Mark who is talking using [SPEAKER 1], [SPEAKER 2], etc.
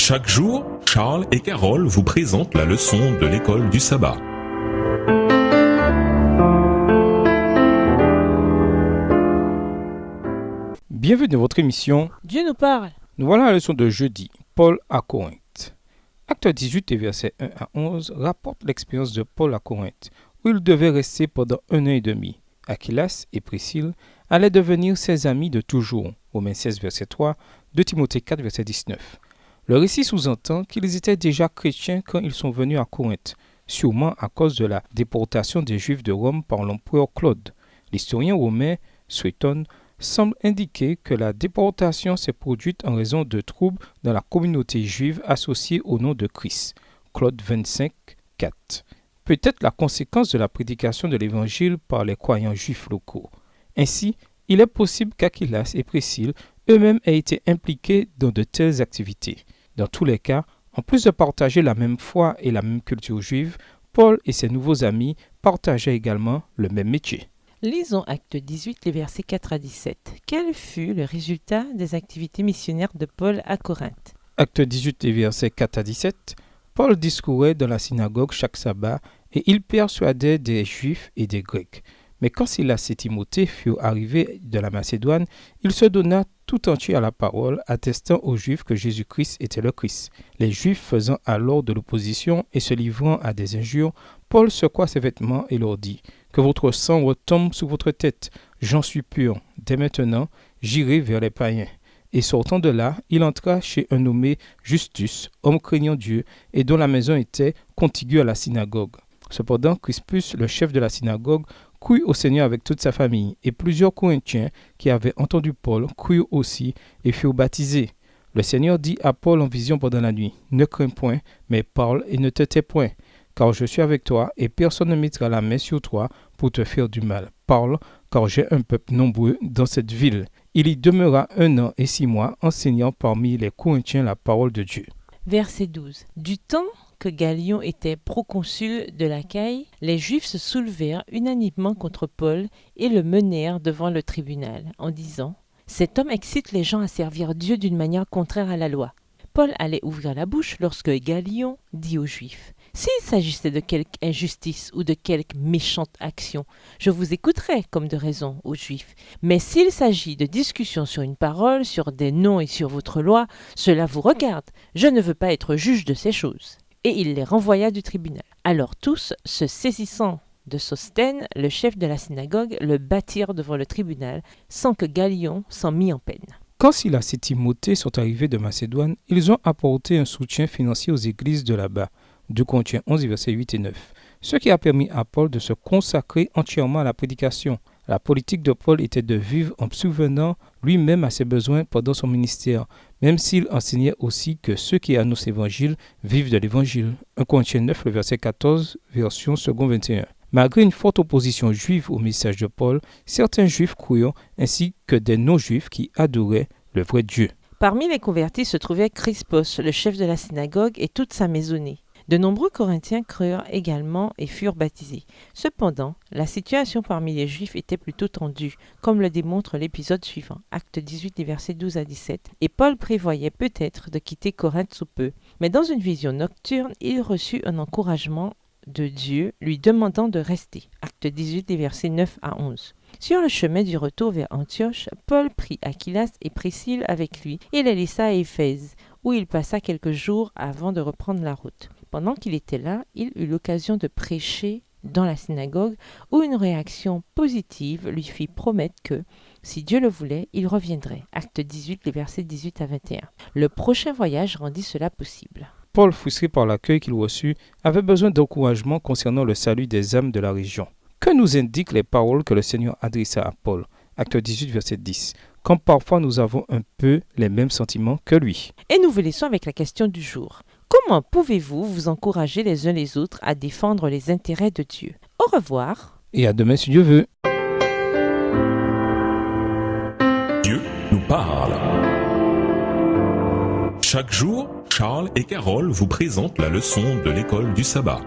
[SPEAKER 1] Chaque jour, Charles et Carole vous présentent la leçon de l'école du sabbat.
[SPEAKER 2] Bienvenue dans votre émission
[SPEAKER 3] Dieu nous parle.
[SPEAKER 2] Nous voilà à la leçon de jeudi, Paul à Corinthe. Acte 18 et versets 1 à 11 rapportent l'expérience de Paul à Corinthe, où il devait rester pendant 1 an et demi. Aquilas et Priscille allaient devenir ses amis de toujours. Romains 16 verset 3, 2 Timothée 4 verset 19. Le récit sous-entend qu'ils étaient déjà chrétiens quand ils sont venus à Corinthe, sûrement à cause de la déportation des Juifs de Rome par l'empereur Claude. L'historien romain Suétone semble indiquer que la déportation s'est produite en raison de troubles dans la communauté juive associée au nom de Christ. Claude 25, 4. Peut-être la conséquence de la prédication de l'Évangile par les croyants juifs locaux. Ainsi, il est possible qu'Aquilas et Priscille eux-mêmes aient été impliqués dans de telles activités. Dans tous les cas, en plus de partager la même foi et la même culture juive, Paul et ses nouveaux amis partageaient également le même métier.
[SPEAKER 3] Lisons Acte 18, les versets 4 à 17. Quel fut le résultat des activités missionnaires de Paul à Corinthe?
[SPEAKER 2] Acte 18, les versets 4 à 17. Paul discourait dans la synagogue chaque sabbat et il persuadait des Juifs et des Grecs. Mais quand Silas et Timothée furent arrivés de la Macédoine, il se donna tout entier à la parole, attestant aux Juifs que Jésus-Christ était le Christ. Les Juifs faisant alors de l'opposition et se livrant à des injures, Paul secoua ses vêtements et leur dit « Que votre sang retombe sur votre tête, j'en suis pur. Dès maintenant, j'irai vers les païens. » Et sortant de là, il entra chez un nommé Justus, homme craignant Dieu, et dont la maison était contiguë à la synagogue. Cependant, Crispus, le chef de la synagogue, crut au Seigneur avec toute sa famille, et plusieurs Corinthiens qui avaient entendu Paul crurent aussi et furent baptisés. Le Seigneur dit à Paul en vision pendant la nuit, « Ne crains point, mais parle et ne te tais point, car je suis avec toi, et personne ne mettra la main sur toi pour te faire du mal. Parle, car j'ai un peuple nombreux dans cette ville. » Il y demeura 1 an et 6 mois, enseignant parmi les Corinthiens la parole de Dieu.
[SPEAKER 3] Verset 12. Du temps que Galion était proconsul de l'Achaïe, les Juifs se soulevèrent unanimement contre Paul et le menèrent devant le tribunal, en disant « Cet homme excite les gens à servir Dieu d'une manière contraire à la loi. » Paul allait ouvrir la bouche lorsque Galion dit aux Juifs « S'il s'agissait de quelque injustice ou de quelque méchante action, je vous écouterais comme de raison aux Juifs. Mais s'il s'agit de discussions sur une parole, sur des noms et sur votre loi, cela vous regarde. Je ne veux pas être juge de ces choses. » Et il les renvoya du tribunal. Alors tous, se saisissant de Sosthène, le chef de la synagogue, le battirent devant le tribunal, sans que Galion s'en mît en peine.
[SPEAKER 2] Quand Silas et Timothée sont arrivés de Macédoine, ils ont apporté un soutien financier aux églises de là-bas. 2 Corinthiens 11, versets 8 et 9. Ce qui a permis à Paul de se consacrer entièrement à la prédication. La politique de Paul était de vivre en subvenant lui-même à ses besoins pendant son ministère, même s'il enseignait aussi que ceux qui annoncent l'évangile vivent de l'évangile. 1 Corinthiens 9, le verset 14, version second 21. Malgré une forte opposition juive au message de Paul, certains juifs croyants ainsi que des non-juifs qui adoraient le vrai Dieu.
[SPEAKER 3] Parmi les convertis se trouvait Crispos, le chef de la synagogue, et toute sa maisonnée. De nombreux Corinthiens crurent également et furent baptisés. Cependant, la situation parmi les Juifs était plutôt tendue, comme le démontre l'épisode suivant, Acte 18, les versets 12 à 17, et Paul prévoyait peut-être de quitter Corinthe sous peu. Mais dans une vision nocturne, il reçut un encouragement de Dieu, lui demandant de rester. Acte 18, les versets 9 à 11. Sur le chemin du retour vers Antioche, Paul prit Aquilas et Priscille avec lui et les laissa à Éphèse, où il passa quelques jours avant de reprendre la route. Pendant qu'il était là, il eut l'occasion de prêcher dans la synagogue, où une réaction positive lui fit promettre que, si Dieu le voulait, il reviendrait. Acte 18, les versets 18 à 21. Le prochain voyage rendit cela possible.
[SPEAKER 2] Paul, frustré par l'accueil qu'il reçut, avait besoin d'encouragement concernant le salut des âmes de la région. Que nous indiquent les paroles que le Seigneur adressa à Paul? Acte 18, verset 10. Quand parfois nous avons un peu les mêmes sentiments que lui.
[SPEAKER 3] Et nous vous laissons avec la question du jour. Comment pouvez-vous vous encourager les uns les autres à défendre les intérêts de Dieu? Au revoir.
[SPEAKER 2] Et à demain si Dieu veut.
[SPEAKER 1] Dieu nous parle. Chaque jour, Charles et Carole vous présentent la leçon de l'école du sabbat.